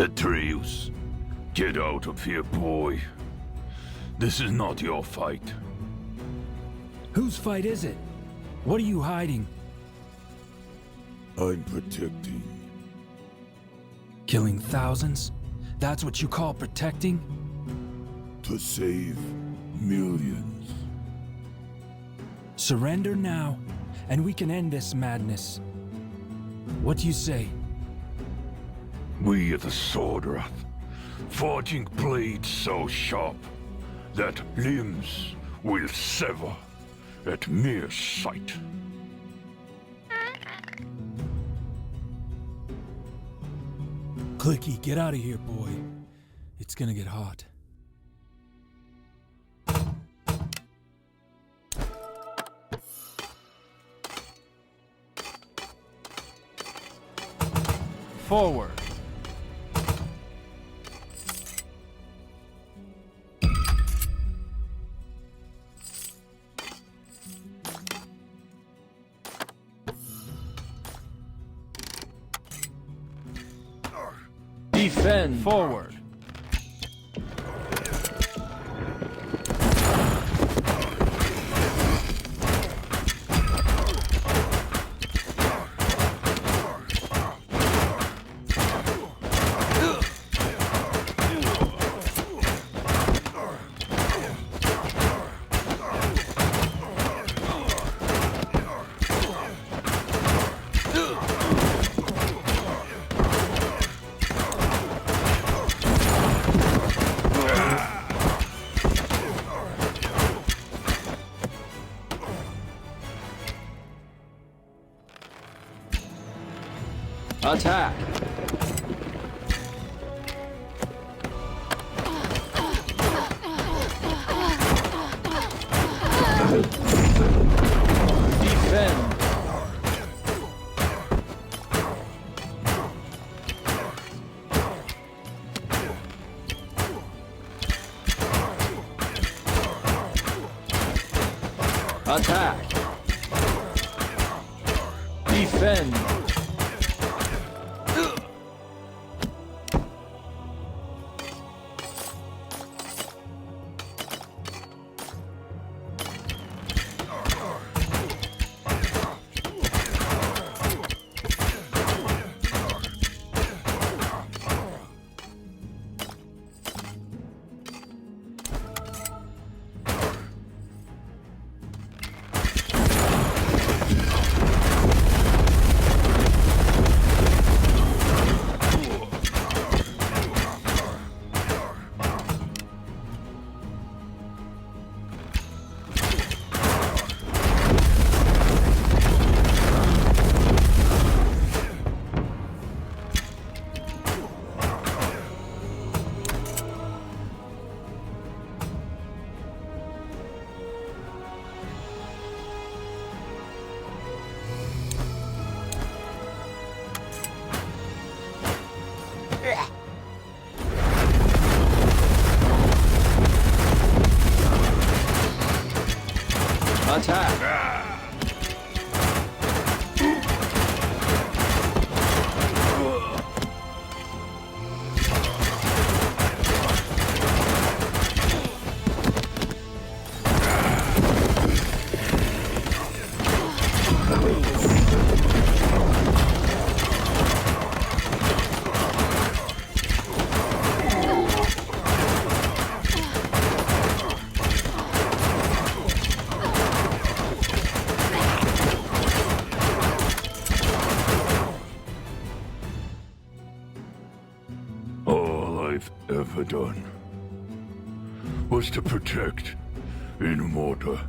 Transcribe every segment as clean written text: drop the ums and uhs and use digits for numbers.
Atreus, get out of here, boy. This is not your fight. Whose fight is it? What are you hiding? I'm protecting. Killing thousands? That's what you call protecting? To save millions. Surrender now, and we can end this madness. What do you say? We are the Sword Wrath, forging blades so sharp that limbs will sever at mere sight. Clicky, get out of here, boy. It's gonna get hot. Forward. Defend. Forward. Attack! Defend! Attack! Defend! Attack! Ever done was to protect in order.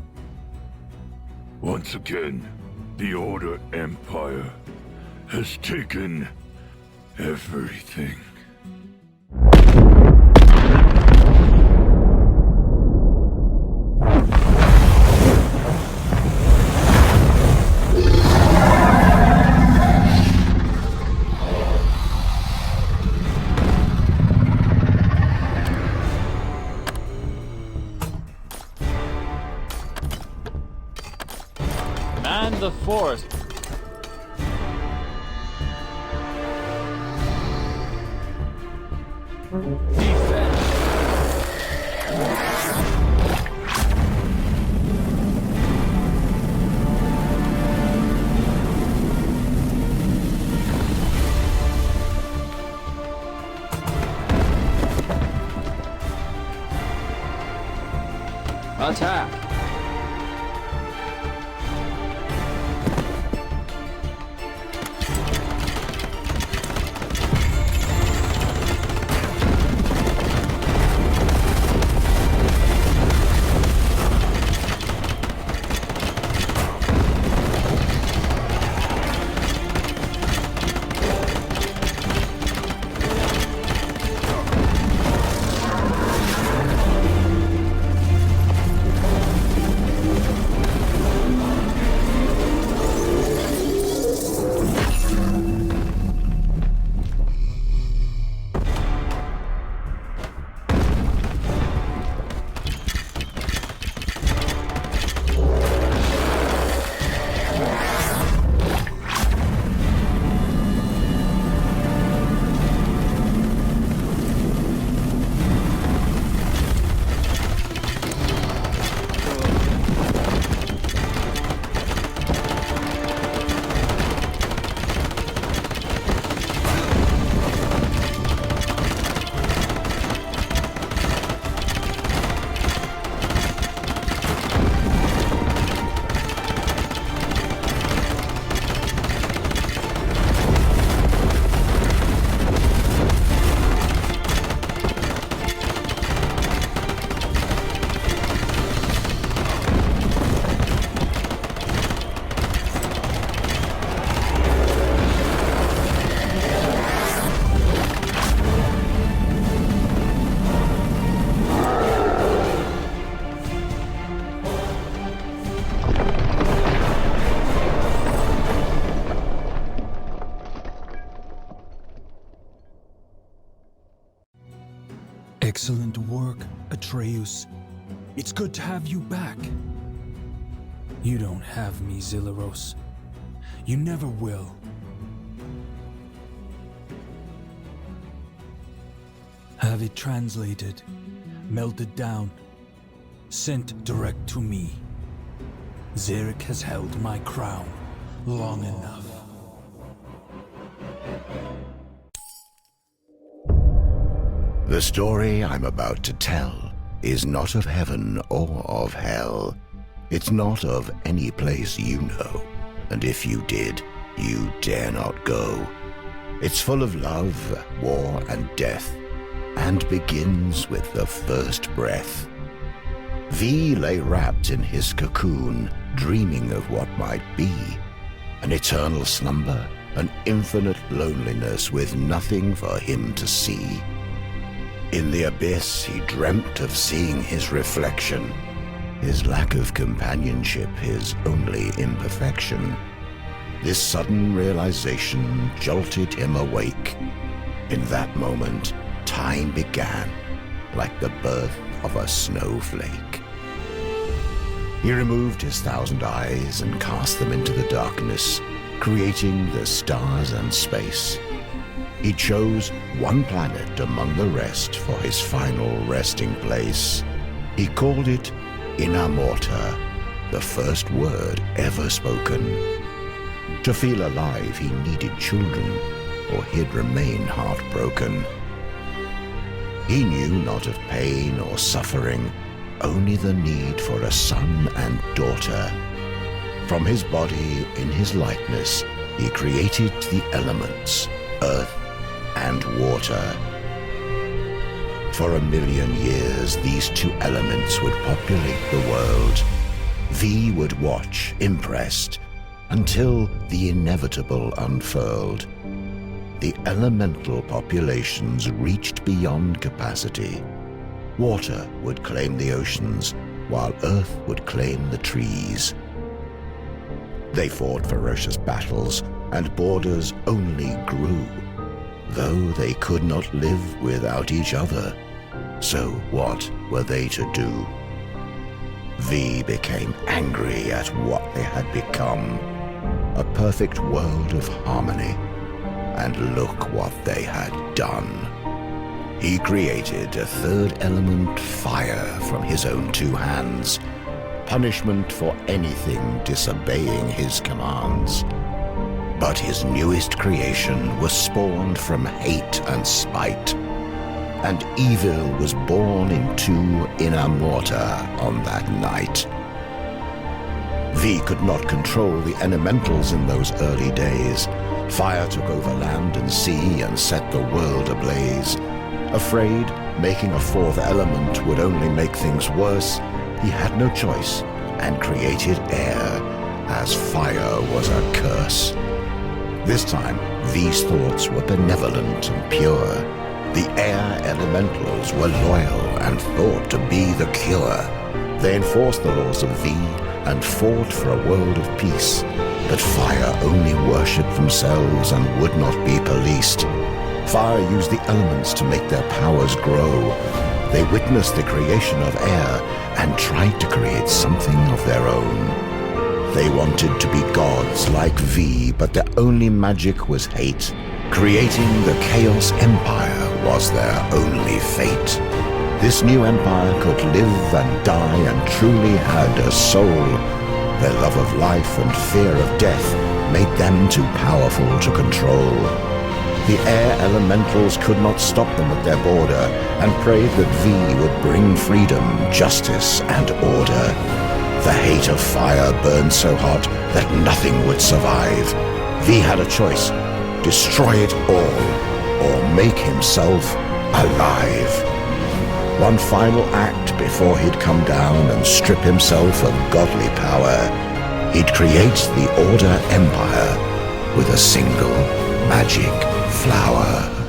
Once again, the Order Empire has taken everything. Man the force. Defend. Attack. Excellent work, Atreus. It's good to have you back. You don't have me, Zilleros. You never will. Have it translated, melted down, sent direct to me. Zarek has held my crown long enough. The story I'm about to tell is not of heaven or of hell. It's not of any place you know, and if you did, you dare not go. It's full of love, war, and death, and begins with the first breath. V lay wrapped in his cocoon, dreaming of what might be. An eternal slumber, an infinite loneliness with nothing for him to see. In the abyss, he dreamt of seeing his reflection, his lack of companionship, his only imperfection. This sudden realization jolted him awake. In that moment, time began, like the birth of a snowflake. He removed his 1,000 eyes and cast them into the darkness, creating the stars and space. He chose one planet among the rest for his final resting place. He called it Inamorta, the first word ever spoken. To feel alive, he needed children, or he'd remain heartbroken. He knew not of pain or suffering, only the need for a son and daughter. From his body, in his likeness, he created the elements, earth and water. For 1,000,000 years, these two elements would populate the world. V would watch, impressed, until the inevitable unfurled. The elemental populations reached beyond capacity. Water would claim the oceans, while earth would claim the trees. They fought ferocious battles, and borders only grew. Though they could not live without each other, so what were they to do? V became angry at what they had become, a perfect world of harmony, and look what they had done. He created a third element, fire, from his own two hands. Punishment for anything disobeying his commands. But his newest creation was spawned from hate and spite. And evil was born into inner mortar on that night. V could not control the elementals in those early days. Fire took over land and sea and set the world ablaze. Afraid making a fourth element would only make things worse, he had no choice and created air, as fire was a curse. This time, V's thoughts were benevolent and pure. The air elementals were loyal and thought to be the cure. They enforced the laws of V and fought for a world of peace. But fire only worshipped themselves and would not be policed. Fire used the elements to make their powers grow. They witnessed the creation of air and tried to create something of their own. They wanted to be gods like V, but their only magic was hate. Creating the Chaos Empire was their only fate. This new empire could live and die and truly had a soul. Their love of life and fear of death made them too powerful to control. The air elementals could not stop them at their border and prayed that V would bring freedom, justice, and order. The hate of fire burned so hot that nothing would survive. V had a choice: destroy it all or make himself alive. One final act before he'd come down and strip himself of godly power. He'd create the Order Empire with a single magic flower.